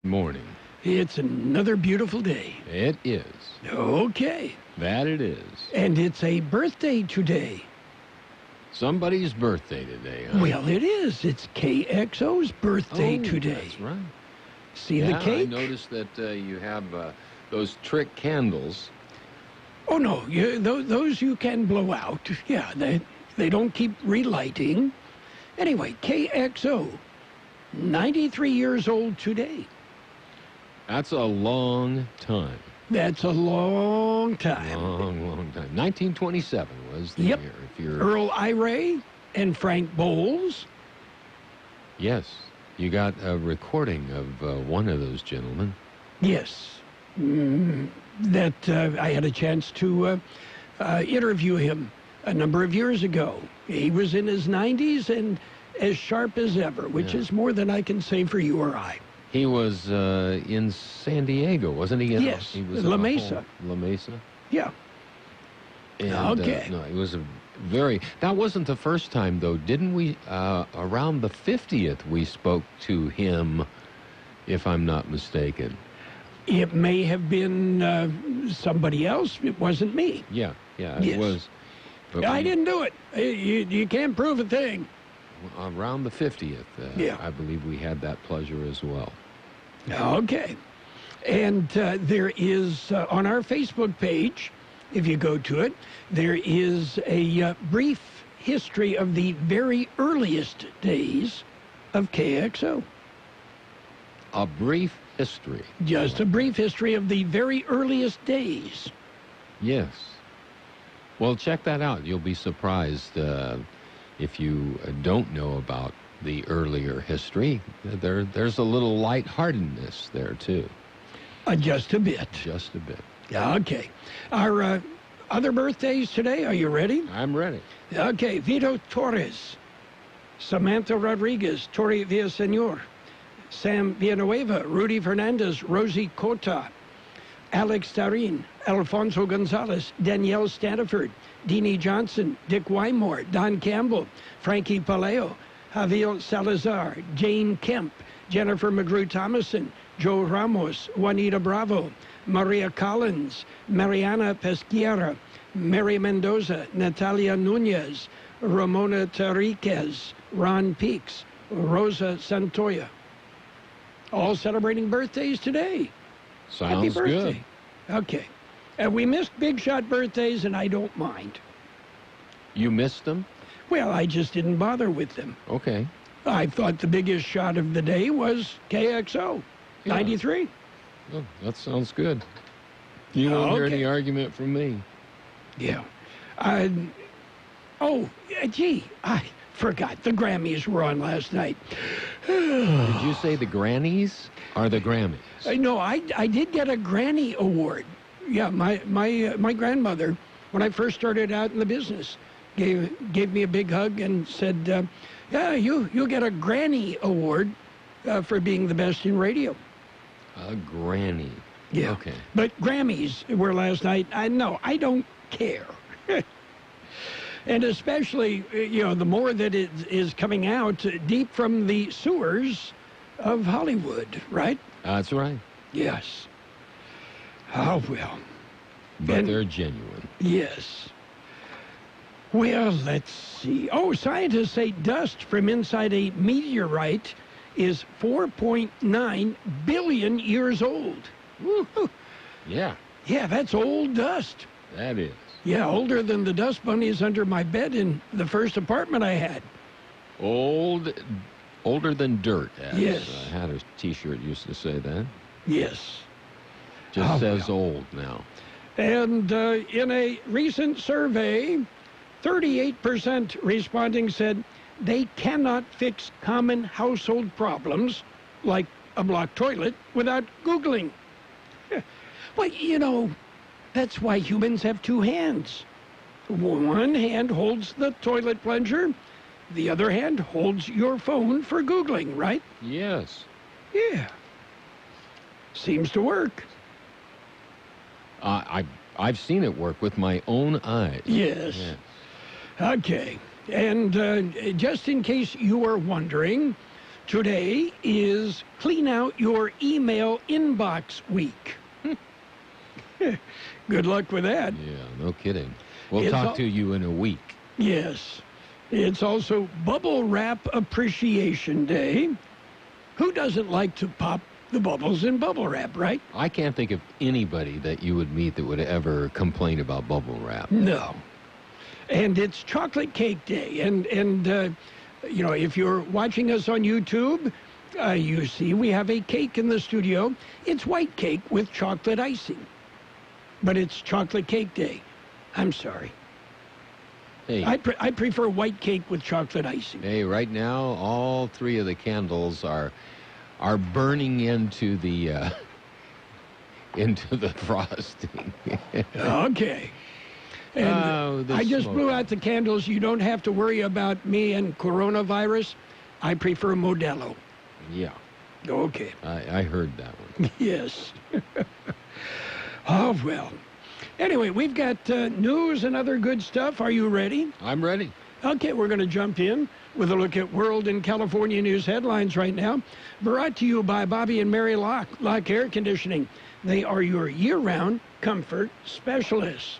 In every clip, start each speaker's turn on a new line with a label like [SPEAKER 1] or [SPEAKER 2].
[SPEAKER 1] Morning.
[SPEAKER 2] It's another beautiful day.
[SPEAKER 1] It is.
[SPEAKER 2] Okay.
[SPEAKER 1] That it is.
[SPEAKER 2] And it's a birthday today.
[SPEAKER 1] Somebody's birthday today, huh?
[SPEAKER 2] Well, it is. It's KXO's birthday today.
[SPEAKER 1] That's right.
[SPEAKER 2] See the cake?
[SPEAKER 1] I noticed that you have those trick candles.
[SPEAKER 2] Oh, no. Those you can blow out. Yeah, they don't keep relighting. Anyway, KXO, 93 years old today.
[SPEAKER 1] That's a long time.
[SPEAKER 2] That's a long time.
[SPEAKER 1] Long time. 1927 was the year. If you're...
[SPEAKER 2] Earl Iray and Frank Bowles.
[SPEAKER 1] Yes. You got a recording of one of those gentlemen.
[SPEAKER 2] Yes. That I had a chance to interview him a number of years ago. He was in his 90s and as sharp as ever, which is more than I can say for you or I.
[SPEAKER 1] He was in San Diego, wasn't he?
[SPEAKER 2] Yes,
[SPEAKER 1] he was
[SPEAKER 2] La Mesa.
[SPEAKER 1] La Mesa?
[SPEAKER 2] Yeah.
[SPEAKER 1] And,
[SPEAKER 2] okay.
[SPEAKER 1] No, it was a very... That wasn't the first time, though. Didn't we, around the 50th, we spoke to him, if I'm not mistaken?
[SPEAKER 2] It may have been somebody else. It wasn't me.
[SPEAKER 1] Yeah,
[SPEAKER 2] Yes.
[SPEAKER 1] it was. But
[SPEAKER 2] I didn't do it. You can't prove a thing.
[SPEAKER 1] Around the 50th, I believe we had that pleasure as well.
[SPEAKER 2] Okay. And there is, on our Facebook page, if you go to it, there is a brief history of the very earliest days of KXO.
[SPEAKER 1] A brief history.
[SPEAKER 2] Just a brief history of the very earliest days.
[SPEAKER 1] Yes. Well, check that out. You'll be surprised if you don't know about the earlier history. There's a little lightheartedness there, too.
[SPEAKER 2] Just a bit.
[SPEAKER 1] Just a bit.
[SPEAKER 2] Okay. Our other birthdays today, are you ready?
[SPEAKER 1] I'm ready.
[SPEAKER 2] Okay. Vito Torres, Samantha Rodriguez, Tori Villasenor, Sam Villanueva, Rudy Fernandez, Rosie Cota, Alex Darin, Alfonso Gonzalez, Danielle Staniford, Deanie Johnson, Dick Wymore, Don Campbell, Frankie Paleo, Javier Salazar, Jane Kemp, Jennifer McGrew-Thomason, Joe Ramos, Juanita Bravo, Maria Collins, Mariana Pesquiera, Mary Mendoza, Natalia Nunez, Ramona Tariquez, Ron Peaks, Rosa Santoya. All celebrating birthdays today.
[SPEAKER 1] Sounds
[SPEAKER 2] Happy birthday.
[SPEAKER 1] good.
[SPEAKER 2] Okay. We missed big shot birthdays, and I don't mind.
[SPEAKER 1] You missed them?
[SPEAKER 2] Well, I just didn't bother with them.
[SPEAKER 1] Okay.
[SPEAKER 2] I thought the biggest shot of the day was KXO, 93.
[SPEAKER 1] Oh, that sounds good. You won't hear any argument from me.
[SPEAKER 2] Yeah. Gee, I forgot. The Grammys were on last night.
[SPEAKER 1] Did you say the Grannies or the Grammys?
[SPEAKER 2] No, I did get a Granny Award. Yeah, my grandmother, when I first started out in the business, gave me a big hug and said, yeah, you'll get a Granny Award for being the best in radio.
[SPEAKER 1] A Granny.
[SPEAKER 2] Yeah.
[SPEAKER 1] Okay.
[SPEAKER 2] But Grammys were last night. I don't care. And especially, the more that it is coming out deep from the sewers of Hollywood, right?
[SPEAKER 1] That's right.
[SPEAKER 2] Yes. Oh, well.
[SPEAKER 1] But they're genuine.
[SPEAKER 2] Yes. Well, let's see. Oh, scientists say dust from inside a meteorite is 4.9 billion years old. Woo-hoo.
[SPEAKER 1] Yeah.
[SPEAKER 2] Yeah, that's old dust.
[SPEAKER 1] That is.
[SPEAKER 2] Yeah, older than the dust bunnies under my bed in the first apartment I had.
[SPEAKER 1] Older than dirt.
[SPEAKER 2] Yes.
[SPEAKER 1] I had a T-shirt used to say that.
[SPEAKER 2] Yes.
[SPEAKER 1] Just says old now.
[SPEAKER 2] And in a recent survey, 38% responding said they cannot fix common household problems like a blocked toilet without Googling. Well, that's why humans have two hands. One hand holds the toilet plunger. The other hand holds your phone for Googling, right?
[SPEAKER 1] Yes.
[SPEAKER 2] Yeah. Seems to work.
[SPEAKER 1] I've seen it work with my own eyes.
[SPEAKER 2] Yes. Okay. And just in case you are wondering, Today is Clean Out Your Email Inbox Week. Good luck with that.
[SPEAKER 1] Yeah, no kidding. We'll talk to you in a week.
[SPEAKER 2] Yes. It's also Bubble Wrap Appreciation Day. Who doesn't like to pop the bubbles in bubble wrap, right?
[SPEAKER 1] I can't think of anybody that you would meet that would ever complain about bubble wrap.
[SPEAKER 2] No. And it's Chocolate Cake Day. And you know, if you're watching us on YouTube, you see we have a cake in the studio. It's white cake with chocolate icing. But it's Chocolate Cake Day. I'm sorry.
[SPEAKER 1] Hey.
[SPEAKER 2] I prefer white cake with chocolate icing.
[SPEAKER 1] Hey, right now, all three of the candles are burning into the frosting.
[SPEAKER 2] Okay. And I just blew out the candles. You don't have to worry about me and coronavirus. I prefer Modelo.
[SPEAKER 1] Yeah.
[SPEAKER 2] Okay.
[SPEAKER 1] I heard that one.
[SPEAKER 2] Yes. Oh, well. Anyway, we've got news and other good stuff. Are you ready?
[SPEAKER 1] I'm ready.
[SPEAKER 2] Okay, we're going to jump in with a look at World and California news headlines right now. Brought to you by Bobby and Mary Locke Air Conditioning. They are your year-round comfort specialists.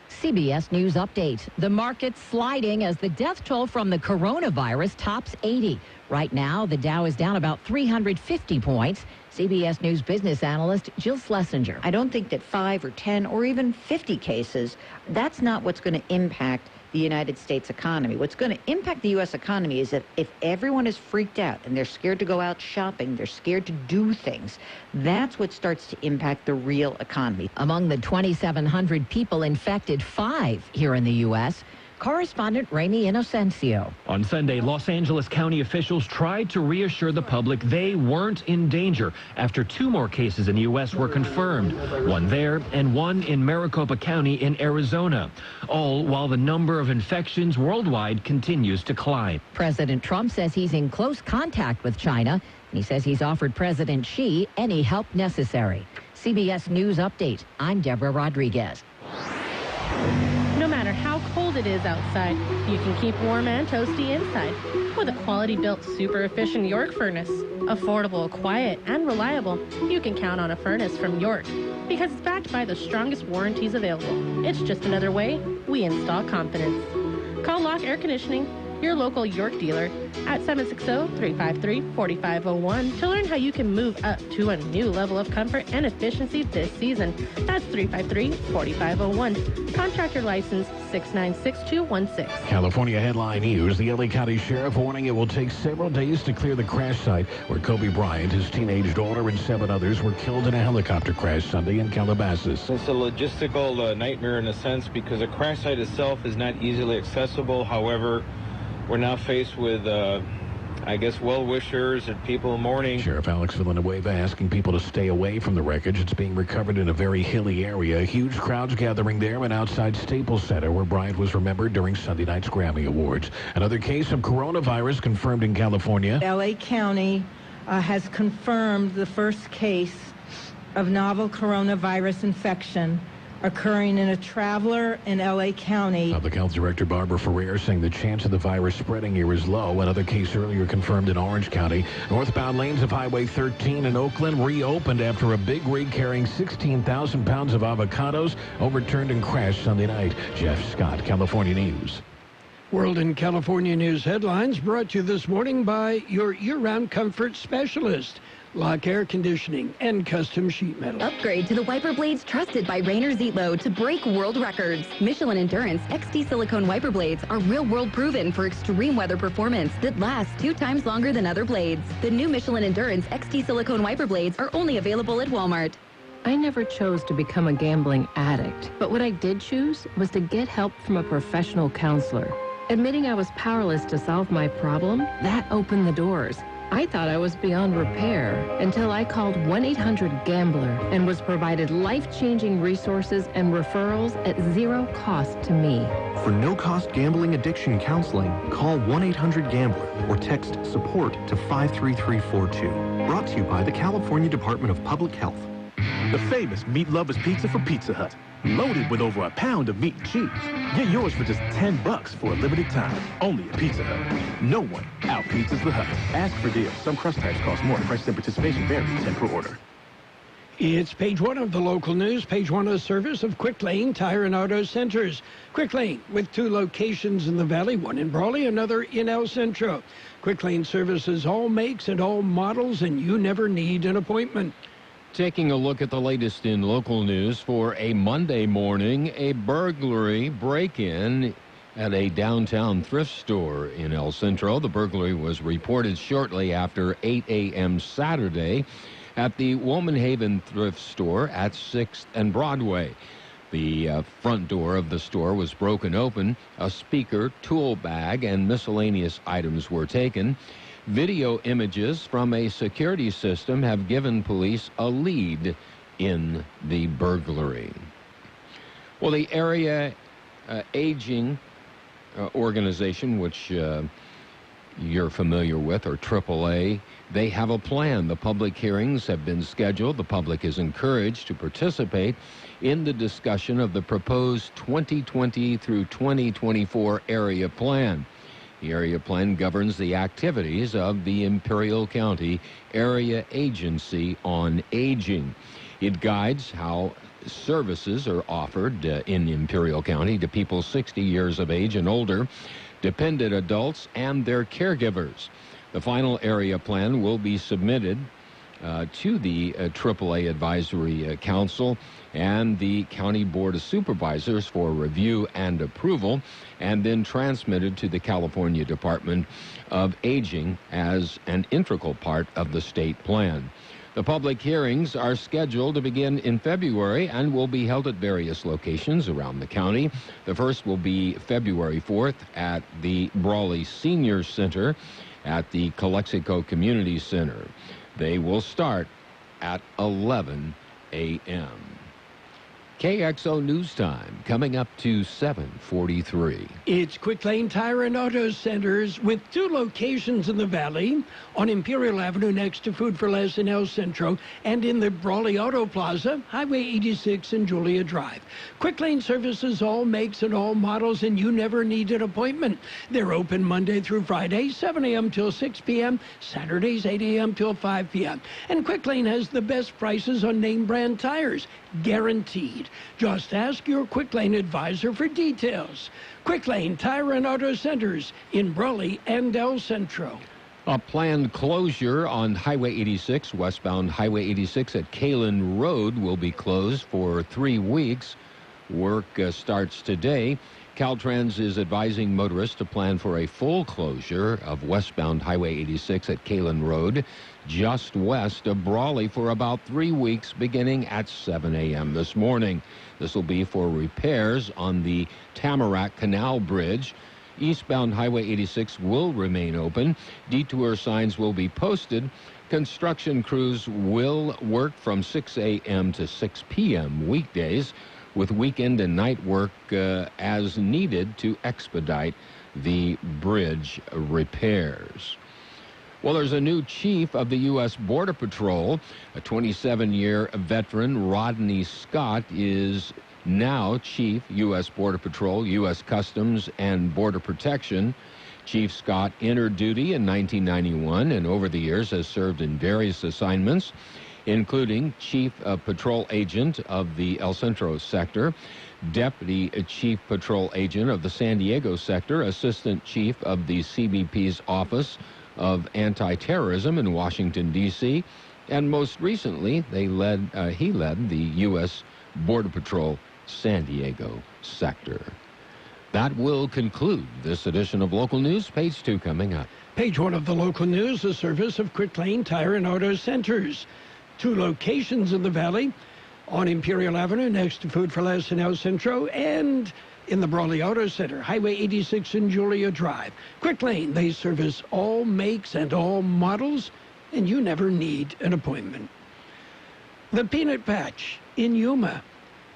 [SPEAKER 3] CBS News Update. The market sliding as the death toll from the coronavirus tops 80. Right now, the Dow is down about 350 points. CBS News business analyst Jill Schlesinger.
[SPEAKER 4] I don't think that 5 or 10 or even 50 cases, that's not what's going to impact the United States economy. What's going to impact the U.S. economy is that if everyone is freaked out and they're scared to go out shopping, they're scared to do things, that's what starts to impact the real economy.
[SPEAKER 3] Among the 2,700 people infected, 5 here in the U.S., correspondent Ramy Inocencio.
[SPEAKER 5] On Sunday, Los Angeles County officials tried to reassure the public they weren't in danger after 2 more cases in the U.S. were confirmed, one there and one in Maricopa County in Arizona, all while the number of infections worldwide continues to climb.
[SPEAKER 3] President Trump says he's in close contact with China, and he says he's offered President Xi any help necessary. CBS News Update. I'm Deborah Rodriguez.
[SPEAKER 6] No matter how cold it is outside, you can keep warm and toasty inside with a quality-built, super-efficient York furnace. Affordable, quiet, and reliable, you can count on a furnace from York because it's backed by the strongest warranties available. It's just another way we install confidence. Call Locke Air Conditioning, your local York dealer, at 760-353-4501 to learn how you can move up to a new level of comfort and efficiency this season. That's 353-4501. Contractor license 696216.
[SPEAKER 7] California headline news. The LA County Sheriff warning it will take several days to clear the crash site where Kobe Bryant, his teenage daughter, and 7 others were killed in a helicopter crash Sunday in Calabasas.
[SPEAKER 8] It's a logistical nightmare in a sense because the crash site itself is not easily accessible. However, we're now faced with, I guess, well-wishers and people mourning.
[SPEAKER 7] Sheriff Alex Villanueva asking people to stay away from the wreckage. It's being recovered in a very hilly area. Huge crowds gathering there and outside Staples Center, where Bryant was remembered during Sunday night's Grammy Awards. Another case of coronavirus confirmed in California.
[SPEAKER 9] LA County has confirmed the first case of novel coronavirus infection occurring in a traveler in L.A. County.
[SPEAKER 7] Public Health Director Barbara Ferrer saying the chance of the virus spreading here is low. Another case earlier confirmed in Orange County. Northbound lanes of Highway 13 in Oakland reopened after a big rig carrying 16,000 pounds of avocados overturned and crashed Sunday night. Jeff Scott, California News.
[SPEAKER 2] World and California news headlines brought to you this morning by your year-round comfort specialist, Locke Air Conditioning and Custom Sheet Metal.
[SPEAKER 10] Upgrade to the wiper blades trusted by Rainer Zietlow to break world records. Michelin Endurance XT silicone wiper blades are real-world proven for extreme weather performance that lasts 2 times longer than other blades. The new Michelin Endurance XT silicone wiper blades are only available at Walmart.
[SPEAKER 11] I never chose to become a gambling addict, but what I did choose was to get help from a professional counselor. Admitting I was powerless to solve my problem, that opened the doors. I thought I was beyond repair until I called 1-800-GAMBLER and was provided life-changing resources and referrals at 0 cost to me.
[SPEAKER 12] For no-cost gambling addiction counseling, call 1-800-GAMBLER or text SUPPORT to 53342. Brought to you by the California Department of Public Health.
[SPEAKER 13] The famous Meat Lovers Pizza from Pizza Hut. Loaded with over a pound of meat and cheese. Get yours for just $10 for a limited time. Only at Pizza Hut. No one out-pizzas the Hut. Ask for deals. Some crust types cost more. Price and participation vary. 10 per order.
[SPEAKER 2] It's page one of the local news. Page one of the service of Quick Lane Tire and Auto Centers. Quick Lane with 2 locations in the Valley, one in Brawley, another in El Centro. Quick Lane services all makes and all models, and you never need an appointment.
[SPEAKER 1] Taking a look at the latest in local news for a Monday morning, a burglary break-in at a downtown thrift store in El Centro. The burglary was reported shortly after 8 a.m. Saturday at the Womanhaven thrift store at 6th and Broadway. The front door of the store was broken open. A speaker, tool bag, and miscellaneous items were taken. Video images from a security system have given police a lead in the burglary. Well, the area aging organization, which you're familiar with, or AAA, they have a plan. The public hearings have been scheduled. The public is encouraged to participate in the discussion of the proposed 2020 through 2024 area plan. The area plan governs the activities of the Imperial County Area Agency on Aging. It guides how services are offered in Imperial County to people 60 years of age and older, dependent adults, and their caregivers. The final area plan will be submitted to the AAA Advisory Council and the County Board of Supervisors for review and approval, and then transmitted to the California Department of Aging as an integral part of the state plan. The public hearings are scheduled to begin in February and will be held at various locations around the county. The first will be February 4th at the Brawley Senior Center at the Calexico Community Center. They will start at 11 a.m. KXO News Time, coming up to 7:43.
[SPEAKER 2] It's Quick Lane Tire and Auto Centers with 2 locations in the Valley, on Imperial Avenue next to Food for Less in El Centro, and in the Brawley Auto Plaza, Highway 86 and Julia Drive. Quick Lane services all makes and all models, and you never need an appointment. They're open Monday through Friday, 7 a.m. till 6 p.m., Saturdays 8 a.m. till 5 p.m. And Quick Lane has the best prices on name brand tires, guaranteed. Just ask your Quick Lane advisor for details. Quick Lane Tire and Auto Centers in Brawley and El Centro.
[SPEAKER 1] A planned closure on Highway 86, westbound Highway 86 at Kalen Road, will be closed for 3 weeks. Work starts today. Caltrans is advising motorists to plan for a full closure of westbound Highway 86 at Kalen Road, just west of Brawley, for about 3 weeks, beginning at 7 a.m. this morning. This will be for repairs on the Tamarack Canal Bridge. Eastbound Highway 86 will remain open. Detour signs will be posted. Construction crews will work from 6 a.m. to 6 p.m. weekdays, with weekend and night work as needed to expedite the bridge repairs. Well, there's a new chief of the U.S. Border Patrol. A 27-year veteran, Rodney Scott, is now Chief, U.S. Border Patrol, U.S. Customs and Border Protection. Chief Scott entered duty in 1991 and over the years has served in various assignments, including Chief Patrol Agent of the El Centro Sector, Deputy Chief Patrol Agent of the San Diego Sector, Assistant Chief of the CBP's Office of Anti-Terrorism in Washington, D.C., and most recently he led the U.S. Border Patrol San Diego Sector. That will conclude this edition of Local News. Page 2 coming up.
[SPEAKER 2] Page 1 of the local news, the service of Quick Lane Tire and Auto Centers. 2 locations in the Valley, on Imperial Avenue next to Food for Less in El Centro, and in the Brawley Auto Center, Highway 86 and Julia Drive. Quick Lane, they service all makes and all models, and you never need an appointment. The Peanut Patch in Yuma.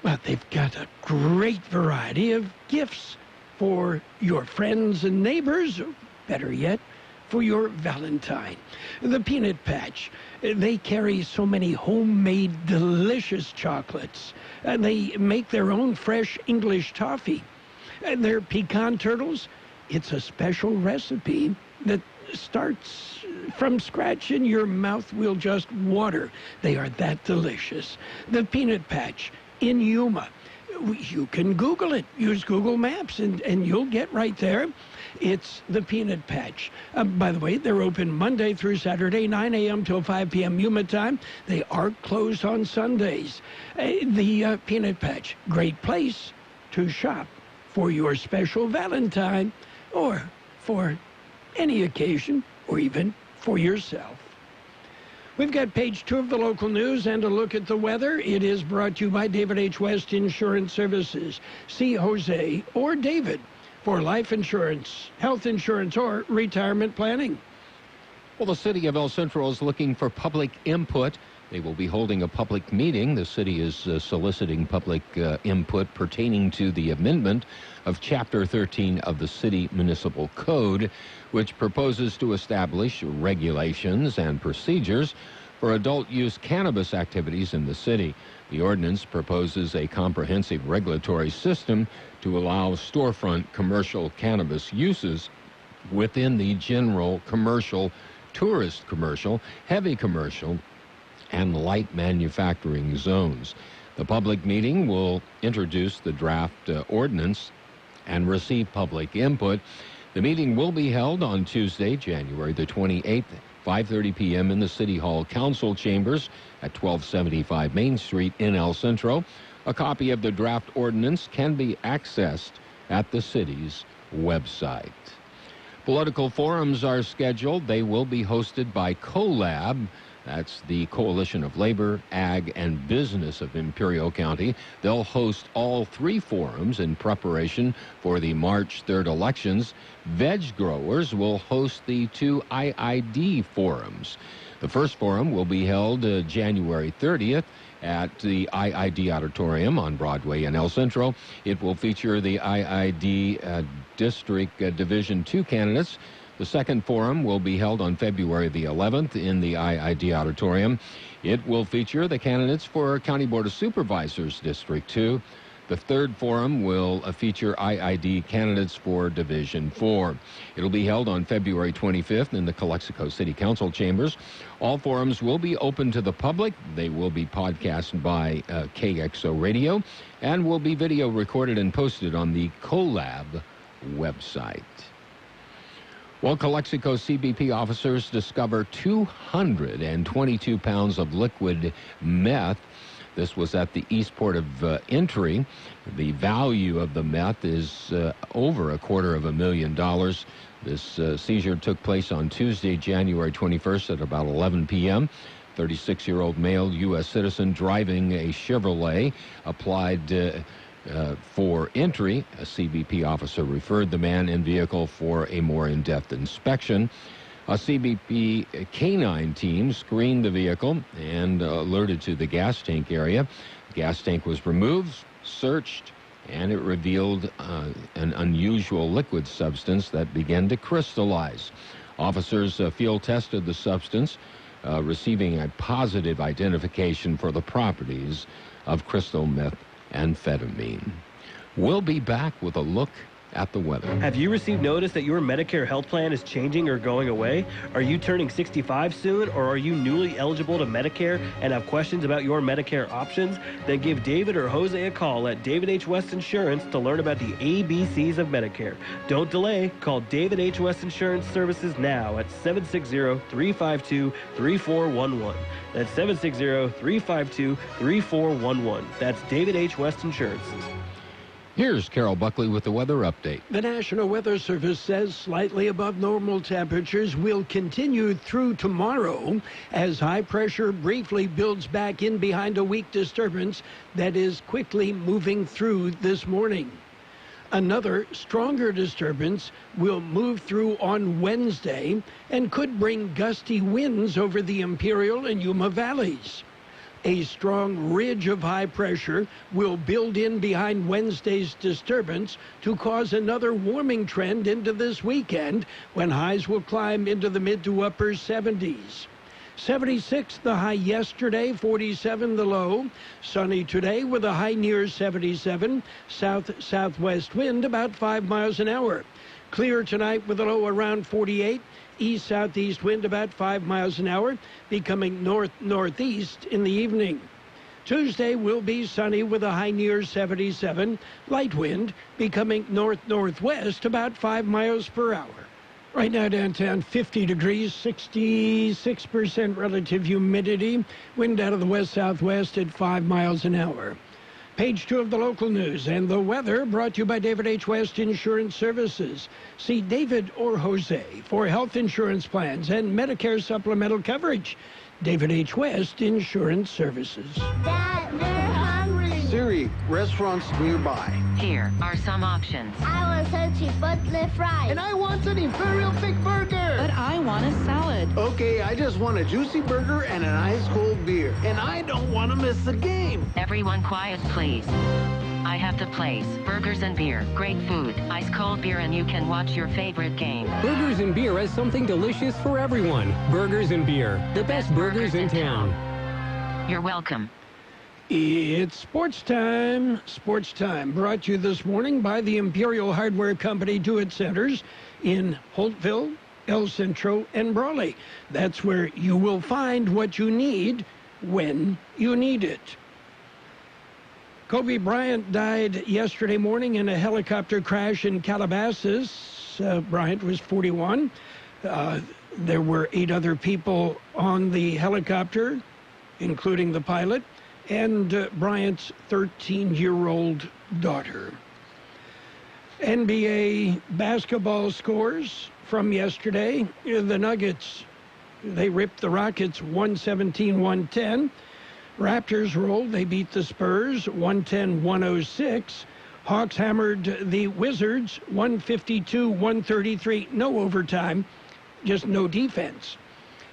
[SPEAKER 2] Well, they've got a great variety of gifts for your friends and neighbors, or better yet, for your Valentine. The Peanut Patch. They carry so many homemade, delicious chocolates. And they make their own fresh English toffee. And their pecan turtles, it's a special recipe that starts from scratch and your mouth will just water. They are that delicious. The Peanut Patch in Yuma. You can Google it. Use Google Maps and you'll get right there. It's the Peanut Patch. By the way, they're open Monday through Saturday, 9 a.m. till 5 p.m. Yuma time. They are closed on Sundays. The Peanut Patch, great place to shop for your special Valentine or for any occasion or even for yourself. We've got page 2 of the local news and a look at the weather. It is brought to you by David H. West Insurance Services. See Jose or David for life insurance, health insurance, or retirement planning.
[SPEAKER 1] Well, the city of El Centro is looking for public input. They will be holding a public meeting. The city is soliciting public input pertaining to the amendment of Chapter 13 of the City Municipal Code, which proposes to establish regulations and procedures for adult use cannabis activities in the city. The ordinance proposes a comprehensive regulatory system to allow storefront commercial cannabis uses within the general commercial, tourist commercial, heavy commercial, and light manufacturing zones. The public meeting will introduce the draft ordinance and receive public input. The meeting will be held on Tuesday, January the 28th, 5:30 p.m. in the City Hall Council Chambers at 1275 Main Street in El Centro. A copy of the draft ordinance can be accessed at the city's website. Political forums are scheduled. They will be hosted by CoLab. That's the Coalition of Labor, Ag, and Business of Imperial County. They'll host all 3 forums in preparation for the March 3rd elections. Veg growers will host the 2 IID forums. The first forum will be held January 30th at the IID Auditorium on Broadway in El Centro. It will feature the IID District Division 2 candidates. The second forum will be held on February the 11th in the IID Auditorium. It will feature the candidates for County Board of Supervisors District 2. The third forum will feature IID candidates for Division 4. It'll be held on February 25th in the Calexico City Council chambers. All forums will be open to the public. They will be podcasted by KXORadio and will be video recorded and posted on the CoLab website. Well, Calexico CBP officers discover 222 pounds of liquid meth. This was at the east port of entry. The value of the meth is over $250,000. This seizure took place on Tuesday, January 21st at about 11 p.m. 36-year-old male U.S. citizen driving a Chevrolet applied for entry. A CBP officer referred the man in vehicle for a more in-depth inspection. A CBP canine team screened the vehicle and alerted to the gas tank area. The gas tank was removed, searched, and it revealed an unusual liquid substance that began to crystallize. Officers field tested the substance, receiving a positive identification for the properties of crystal methamphetamine. We'll be back with a look at the weather.
[SPEAKER 14] Have you received notice that your Medicare health plan is changing or going away? Are you turning 65 soon, or are you newly eligible to Medicare and have questions about your Medicare options? Then give David or Jose a call at David H. West Insurance to learn about the ABCs of Medicare. Don't delay. Call David H. West Insurance Services now at 760-352-3411. That's 760-352-3411. That's David H. West Insurances.
[SPEAKER 1] Here's Carroll Buckley with the weather update.
[SPEAKER 2] The National Weather Service says slightly above normal temperatures will continue through tomorrow as high pressure briefly builds back in behind a weak disturbance that is quickly moving through this morning. Another stronger disturbance will move through on Wednesday and could bring gusty winds over the Imperial and Yuma valleys. A strong ridge of high pressure will build in behind Wednesday's disturbance to cause another warming trend into this weekend, when highs will climb into the mid to upper 70s. 76 the high yesterday, 47 the low. Sunny today with a high near 77. South-southwest wind about 5 miles an hour. Clear tonight with a low around 48. East-southeast wind about 5 miles an hour, becoming north-northeast in the evening. Tuesday will be sunny with a high near 77. Light wind becoming north-northwest about 5 miles per hour. Right now downtown, 50 degrees, 66% relative humidity. Wind out of the west-southwest at 5 miles an hour. Page 2 of the local news and the weather brought to you by David H. West Insurance Services. See David or Jose for health insurance plans and Medicare supplemental coverage. David H. West Insurance Services.
[SPEAKER 15] Dad, they're hungry.
[SPEAKER 16] Siri, restaurants nearby.
[SPEAKER 3] Here are some options.
[SPEAKER 15] I want some chipotle fries.
[SPEAKER 16] And I want an Imperial Thick Burger.
[SPEAKER 17] But I want a salad.
[SPEAKER 16] Okay, I just want a juicy burger and an ice cold beer. And I don't want to miss the game.
[SPEAKER 3] Everyone quiet, please. I have the place. Burgers and beer. Great food. Ice cold beer, and you can watch your favorite game.
[SPEAKER 18] Burgers and Beer has something delicious for everyone. Burgers and Beer. The best burgers in town.
[SPEAKER 3] You're welcome.
[SPEAKER 2] It's sports time. Sports time brought to you this morning by the Imperial Hardware Company Do-It Centers in Holtville, El Centro, and Brawley. That's where you will find what you need when you need it. Kobe Bryant died yesterday morning in a helicopter crash in Calabasas. Bryant was 41. There were 8 other people on the helicopter, including the pilot and Bryant's 13-year-old daughter. NBA basketball scores from yesterday. The Nuggets, they ripped the Rockets 117-110. Raptors rolled. They beat the Spurs 110-106. Hawks hammered the Wizards 152-133. No overtime, just no defense.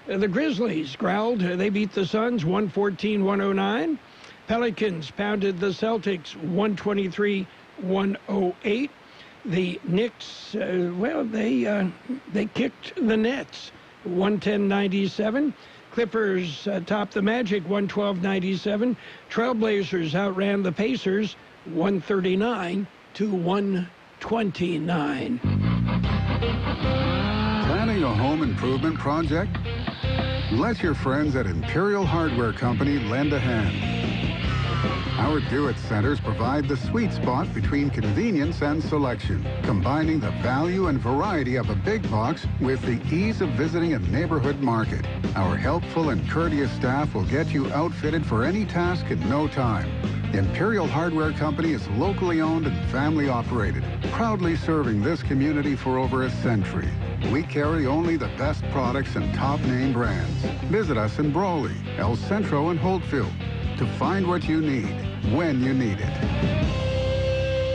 [SPEAKER 2] The Grizzlies growled. They beat the Suns 114-109. Pelicans pounded the Celtics 123-108. The Knicks, they kicked the Nets 110-97. Clippers topped the Magic 112-97. Trailblazers outran the Pacers 139-129.
[SPEAKER 19] Planning a home improvement project? Let your friends at Imperial Hardware Company lend a hand. Our Do-It Centers provide the sweet spot between convenience and selection, combining the value and variety of a big box with the ease of visiting a neighborhood market. Our helpful and courteous staff will get you outfitted for any task in no time. Imperial Hardware Company is locally owned and family operated, proudly serving this community for over a century. We carry only the best products and top name brands. Visit us in Brawley, El Centro, and Holtville to find what you need when you need it.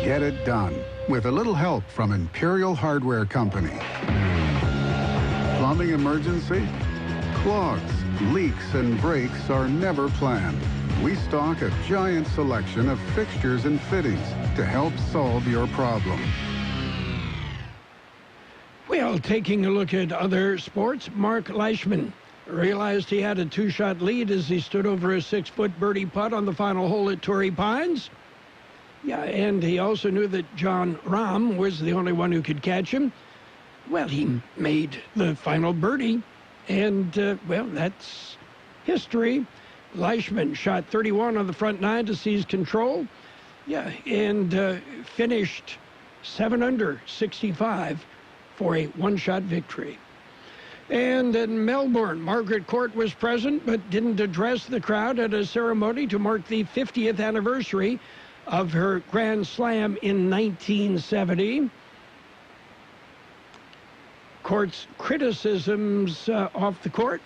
[SPEAKER 19] Get it done with a little help from Imperial Hardware Company. Plumbing emergency? Clogs, leaks, and breaks are never planned. We stock a giant selection of fixtures and fittings to help solve your problem.
[SPEAKER 2] Well, taking a look at other sports, Mark Leishman realized he had a 2-shot lead as he stood over a 6-foot birdie putt on the final hole at Torrey Pines. Yeah, and he also knew that John Rahm was the only one who could catch him. Well, he made the final birdie, and, that's history. Leishman shot 31 on the front 9 to seize control. Yeah, and finished 7 under 65 for a 1-shot victory. And in Melbourne, Margaret Court was present but didn't address the crowd at a ceremony to mark the 50th anniversary of her Grand Slam in 1970. Court's criticisms off the court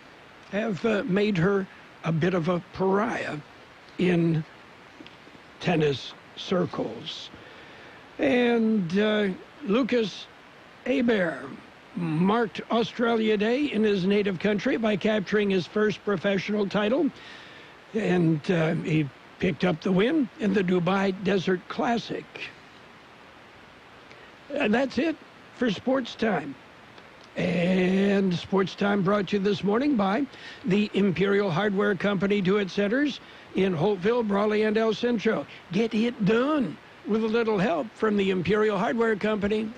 [SPEAKER 2] have made her a bit of a pariah in tennis circles. And Lucas Hebert marked Australia Day in his native country by capturing his first professional title. And he picked up the win in the Dubai Desert Classic. And that's it for Sports Time. And Sports Time brought to you this morning by the Imperial Hardware Company Do-It Centers in Holtville, Brawley, and El Centro. Get it done with a little help from the Imperial Hardware Company.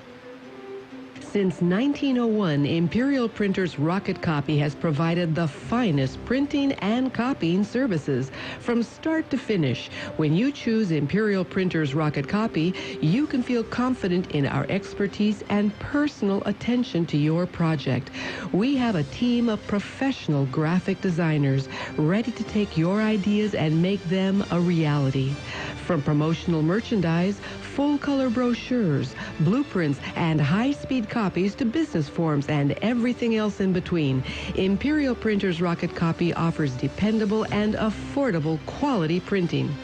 [SPEAKER 17] Since 1901, Imperial Printers Rocket Copy has provided the finest printing and copying services from start to finish. When you choose Imperial Printers Rocket Copy, you can feel confident in our expertise and personal attention to your project. We have a team of professional graphic designers ready to take your ideas and make them a reality. From promotional merchandise, full-color brochures, blueprints, and high-speed copies to business forms and everything else in between, Imperial Printers Rocket Copy offers dependable and affordable quality printing.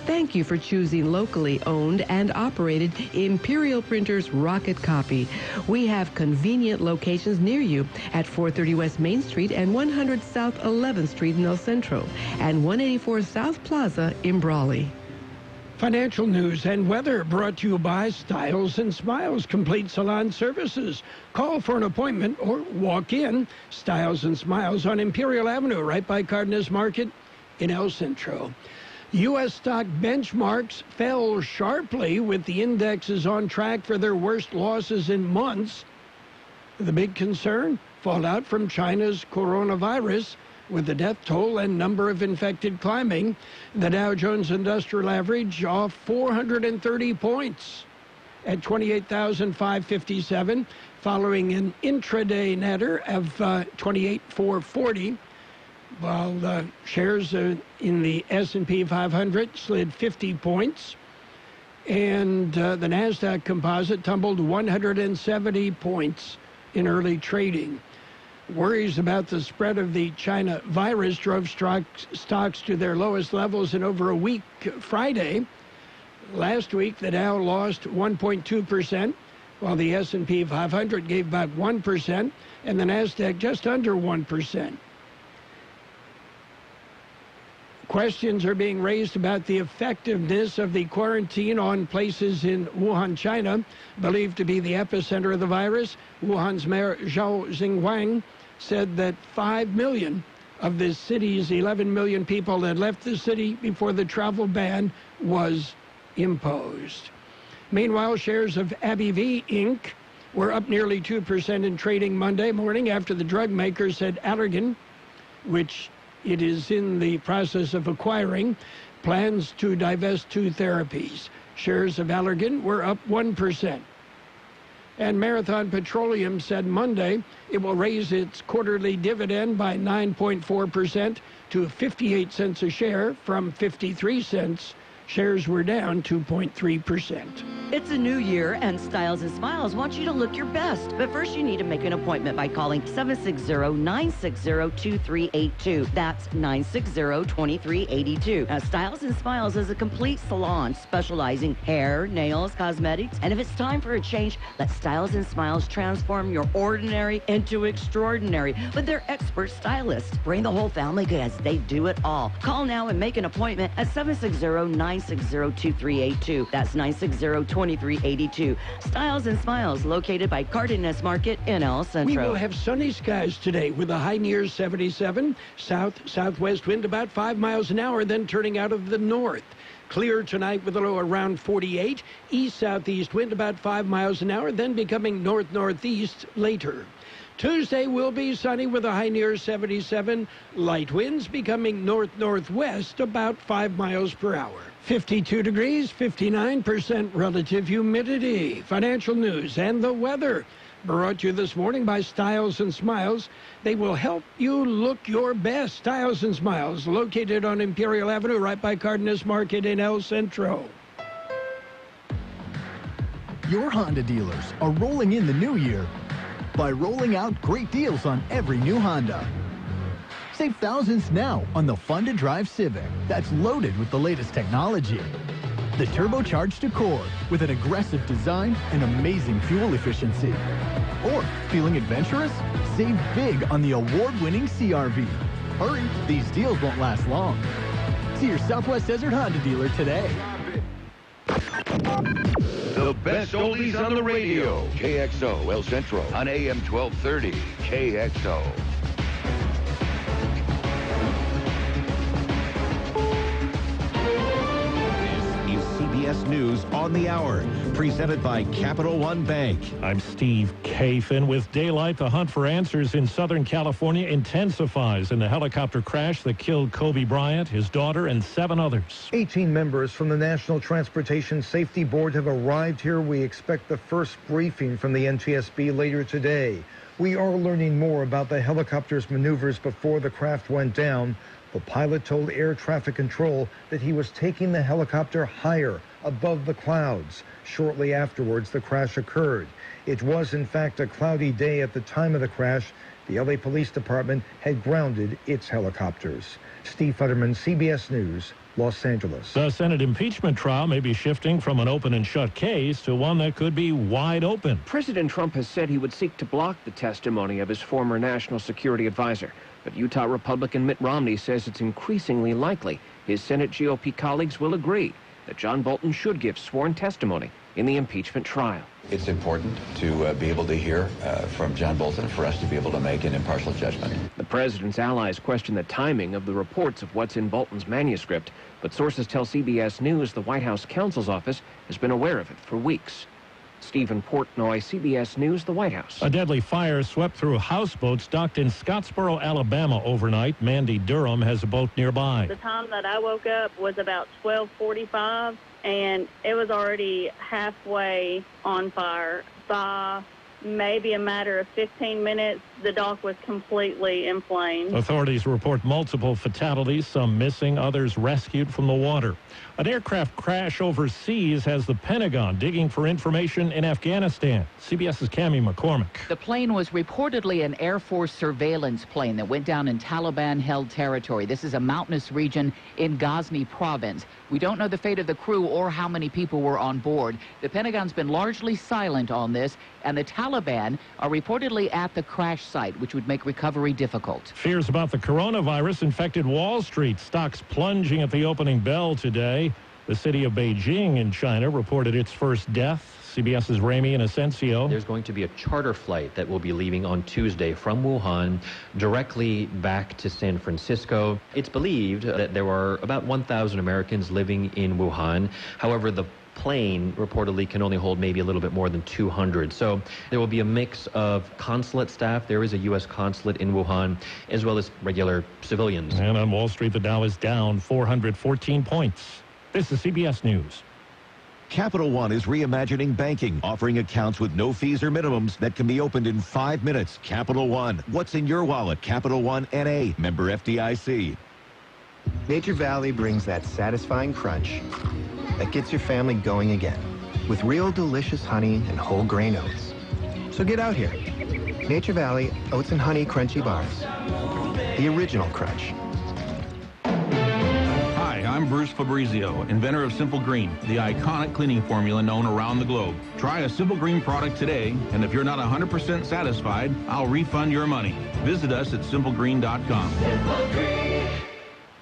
[SPEAKER 17] Thank you for choosing locally owned and operated Imperial Printers Rocket Copy. We have convenient locations near you at 430 West Main Street and 100 South 11th Street in El Centro and 184 South Plaza in Brawley.
[SPEAKER 2] Financial news and weather brought to you by Styles and Smiles Complete Salon Services. Call for an appointment or walk in. Styles and Smiles on Imperial Avenue, right by Cardenas Market in El Centro. U.S. stock benchmarks fell sharply with the indexes on track for their worst losses in months. The big concern, fallout from China's coronavirus, with the death toll and number of infected climbing. The Dow Jones Industrial Average off 430 points at 28,557, following an intraday natter of 28,440, while the shares in the S&P 500 slid 50 points, and the NASDAQ composite tumbled 170 points in early trading. Worries about the spread of the China virus drove stocks to their lowest levels in over a week Friday. Last week, the Dow lost 1.2%, while the S&P 500 gave back 1%, and the NASDAQ just under 1%. Questions are being raised about the effectiveness of the quarantine on places in Wuhan, China, believed to be the epicenter of the virus. Wuhan's Mayor Zhao Zhingwang said that 5 million of the city's 11 million people had left the city before the travel ban was imposed. Meanwhile, shares of AbbVie Inc. were up nearly 2% in trading Monday morning after the drug maker said Allergan, which it is in the process of acquiring, plans to divest 2 therapies. Shares of Allergan were up 1%. And Marathon Petroleum said Monday it will raise its quarterly dividend by 9.4% to 58 cents a share from 53 cents. Shares were down 2.3%.
[SPEAKER 20] It's a new year, and Styles and Smiles want you to look your best. But first, you need to make an appointment by calling 760-960-2382. That's 960-2382. Now, Styles and Smiles is a complete salon specializing hair, nails, cosmetics. And if it's time for a change, let Styles and Smiles transform your ordinary into extraordinary with their expert stylists. Bring the whole family because they do it all. Call now and make an appointment at 760-960-2382. That's 960-2382. Styles and Smiles, located by Cardenas Market in El Centro.
[SPEAKER 2] We will have sunny skies today with a high near 77. South-southwest wind about 5 miles an hour, then turning out of the north. Clear tonight with a low around 48. East-southeast wind about 5 miles an hour, then becoming north-northeast later. Tuesday will be sunny with a high near 77. Light winds becoming north-northwest about 5 miles per hour. 52 degrees, 59% relative humidity. Financial news and the weather brought to you this morning by Styles and Smiles. They will help you look your best. Styles and Smiles, located on Imperial Avenue, right by Cardenas Market in El Centro.
[SPEAKER 21] Your Honda dealers are rolling in the new year by rolling out great deals on every new Honda. Save thousands now on the fun-to-drive Civic that's loaded with the latest technology. The turbocharged Accord with an aggressive design and amazing fuel efficiency. Or, feeling adventurous? Save big on the award-winning CR-V. Hurry, these deals won't last long. See your Southwest Desert Honda dealer today.
[SPEAKER 4] The best oldies on the radio. KXO El Centro on AM 1230. KXO.
[SPEAKER 22] This is CBS News on the Hour, presented by Capital One Bank.
[SPEAKER 23] I'm Steve Kathan. With daylight, the hunt for answers in Southern California intensifies in the helicopter crash that killed Kobe Bryant, his daughter, and 7 others.
[SPEAKER 24] 18 members from the National Transportation Safety Board have arrived here. We expect the first briefing from the NTSB later today. We are learning more about the helicopter's maneuvers before the craft went down. The pilot told air traffic control that he was taking the helicopter higher, above the clouds. Shortly afterwards, the crash occurred. It was, in fact, a cloudy day at the time of the crash. The LA Police Department had grounded its helicopters. Steve Futterman, CBS News, Los Angeles.
[SPEAKER 23] The Senate impeachment trial may be shifting from an open and shut case to one that could be wide open.
[SPEAKER 25] President Trump has said he would seek to block the testimony of his former national security advisor. But Utah Republican Mitt Romney says it's increasingly likely his Senate GOP colleagues will agree that John Bolton should give sworn testimony in the impeachment trial.
[SPEAKER 26] It's important to be able to hear from John Bolton for us to be able to make an impartial judgment.
[SPEAKER 25] The president's allies question the timing of the reports of what's in Bolton's manuscript, but sources tell CBS News the White House counsel's office has been aware of it for weeks. Stephen Portnoy, CBS News, the White House.
[SPEAKER 23] A deadly fire swept through houseboats docked in Scottsboro, Alabama overnight. Mandy Durham has a boat nearby.
[SPEAKER 27] The time that I woke up was about 12:45, and it was already halfway on fire. By maybe a matter of 15 minutes, the dock was completely in flames.
[SPEAKER 23] Authorities report multiple fatalities, some missing, others rescued from the water. An aircraft crash overseas has the Pentagon digging for information in Afghanistan. CBS's Cammie McCormick.
[SPEAKER 28] The plane was reportedly an Air Force surveillance plane that went down in Taliban-held territory. This is a mountainous region in Ghazni province. We don't know the fate of the crew or how many people were on board. The Pentagon's been largely silent on this, and the Taliban are reportedly at the crash site, which would make recovery difficult.
[SPEAKER 23] Fears about the coronavirus infected Wall Street. Stocks plunging at the opening bell today. The city of Beijing in China reported its first death. CBS's Ramy Inocencio.
[SPEAKER 29] There's going to be a charter flight that will be leaving on Tuesday from Wuhan directly back to San Francisco. It's believed that there are about 1,000 Americans living in Wuhan. However, the plane reportedly can only hold maybe a little bit more than 200. So there will be a mix of consulate staff. There is a U.S. consulate in Wuhan, as well as regular civilians.
[SPEAKER 23] And on Wall Street, the Dow is down 414 points. This is CBS News.
[SPEAKER 22] Capital One is reimagining banking, offering accounts with no fees or minimums that can be opened in 5 minutes. Capital One. What's in your wallet? Capital One N.A. Member FDIC.
[SPEAKER 30] Nature Valley brings that satisfying crunch that gets your family going again with real delicious honey and whole grain oats. So get out here. Nature Valley Oats and Honey Crunchy Bars. The original crunch.
[SPEAKER 31] Hi, I'm Bruce Fabrizio, inventor of Simple Green, the iconic cleaning formula known around the globe. Try a Simple Green product today, and if you're not 100% satisfied, I'll refund your money. Visit us at simplegreen.com.
[SPEAKER 4] Simple Green.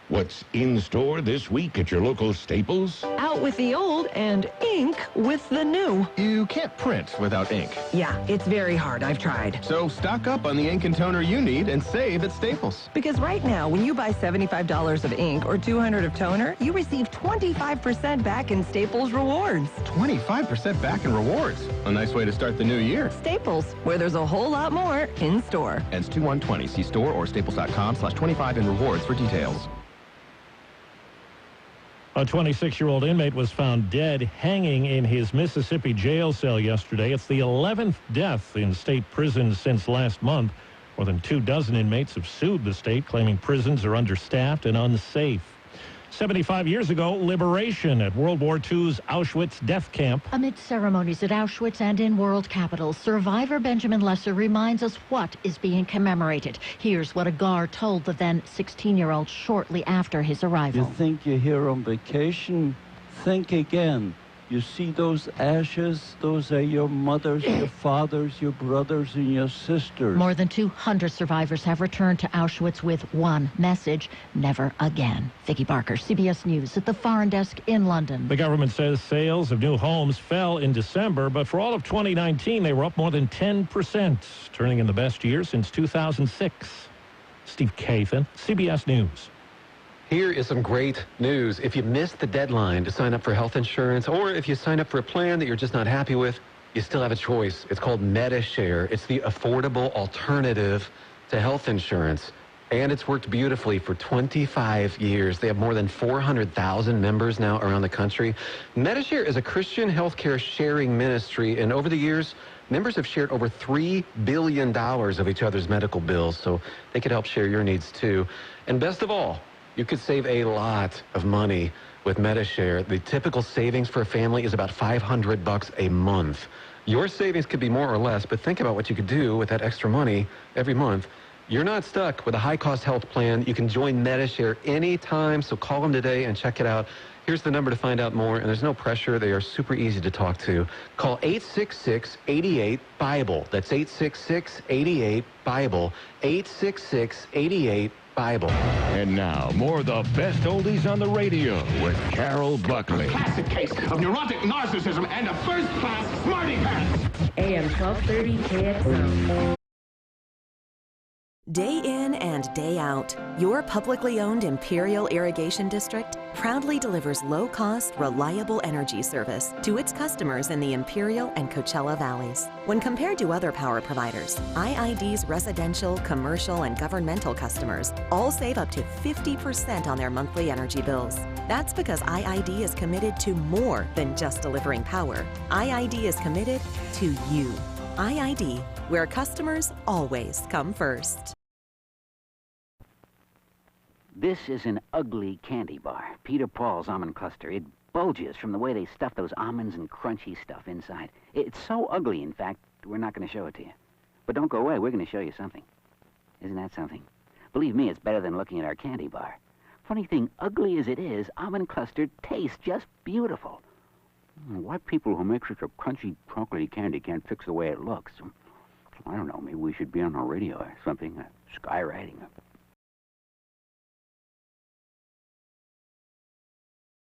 [SPEAKER 4] What's in store this week at your local Staples?
[SPEAKER 32] Out with the old and ink with the new.
[SPEAKER 33] You can't print without ink.
[SPEAKER 32] Yeah, it's very hard. I've tried.
[SPEAKER 33] So stock up on the ink and toner you need and save at Staples.
[SPEAKER 32] Because right now, when you buy $75 of ink or $200 of toner, you receive 25% back in Staples rewards.
[SPEAKER 33] 25% back in rewards. A nice way to start the new year.
[SPEAKER 32] Staples, where there's a whole lot more in store.
[SPEAKER 33] Ends 2/1/20. See store or staples.com/25 in rewards for details.
[SPEAKER 23] A 26-year-old inmate was found dead hanging in his Mississippi jail cell yesterday. It's the 11th death in state prisons since last month. More than 24 inmates have sued the state, claiming prisons are understaffed and unsafe. 75 years ago, liberation at World War II's Auschwitz death camp.
[SPEAKER 34] Amid ceremonies at Auschwitz and in world capitals, survivor Benjamin Lesser reminds us what is being commemorated. Here's what a guard told the then 16-year-old shortly after his arrival.
[SPEAKER 35] You think you're here on vacation? Think again.
[SPEAKER 1] You see those ashes? Those are your mothers, your fathers, your brothers, and your sisters.
[SPEAKER 34] More than 200 survivors have returned to Auschwitz with one message: never again. Vicki Barker, CBS News at the Foreign Desk in London.
[SPEAKER 23] The government says sales of new homes fell in December, but for all of 2019, they were up more than 10%, turning in the best year since 2006. Steve Kathan, CBS News.
[SPEAKER 5] Here is some great news. If you missed the deadline to sign up for health insurance, or if you sign up for a plan that you're just not happy with, you still have a choice. It's called MediShare. It's the affordable alternative to health insurance. And it's worked beautifully for 25 years. They have more than 400,000 members now around the country. MediShare is a Christian healthcare sharing ministry, and over the years, members have shared over $3 billion of each other's medical bills, so they could help share your needs too. And best of all, you could save a lot of money with MediShare. The typical savings for a family is about $500 a month. Your savings could be more or less, but think about what you could do with that extra money every month. You're not stuck with a high-cost health plan. You can join MediShare anytime, so call them today and check it out. Here's the number to find out more, and there's no pressure. They are super easy to talk to. Call 866-88-BIBLE. That's 866-88-BIBLE. 866-88-BIBLE.
[SPEAKER 4] And now, more of the best oldies on the radio with Carroll Buckley.
[SPEAKER 6] Classic case of neurotic narcissism and a first-class smarty pants.
[SPEAKER 7] AM 1230 KXO.
[SPEAKER 8] Day in and day out, your publicly owned Imperial Irrigation District proudly delivers low-cost, reliable energy service to its customers in the Imperial and Coachella Valleys. When compared to other power providers, IID's residential, commercial, and governmental customers all save up to 50% on their monthly energy bills. That's because IID is committed to more than just delivering power. IID is committed to you. IID, where customers always come first.
[SPEAKER 9] This is an ugly candy bar, Peter Paul's almond cluster. It bulges from the way they stuff those almonds and crunchy stuff inside. It's so ugly, in fact, we're not going to show it to you. But don't go away, we're going to show you something. Isn't that something? Believe me, it's better than looking at our candy bar. Funny thing, ugly as it is, almond cluster tastes just beautiful. Why people who make such a crunchy, chocolatey candy can't fix the way it looks? I don't know, maybe we should be on the radio or something, skywriting.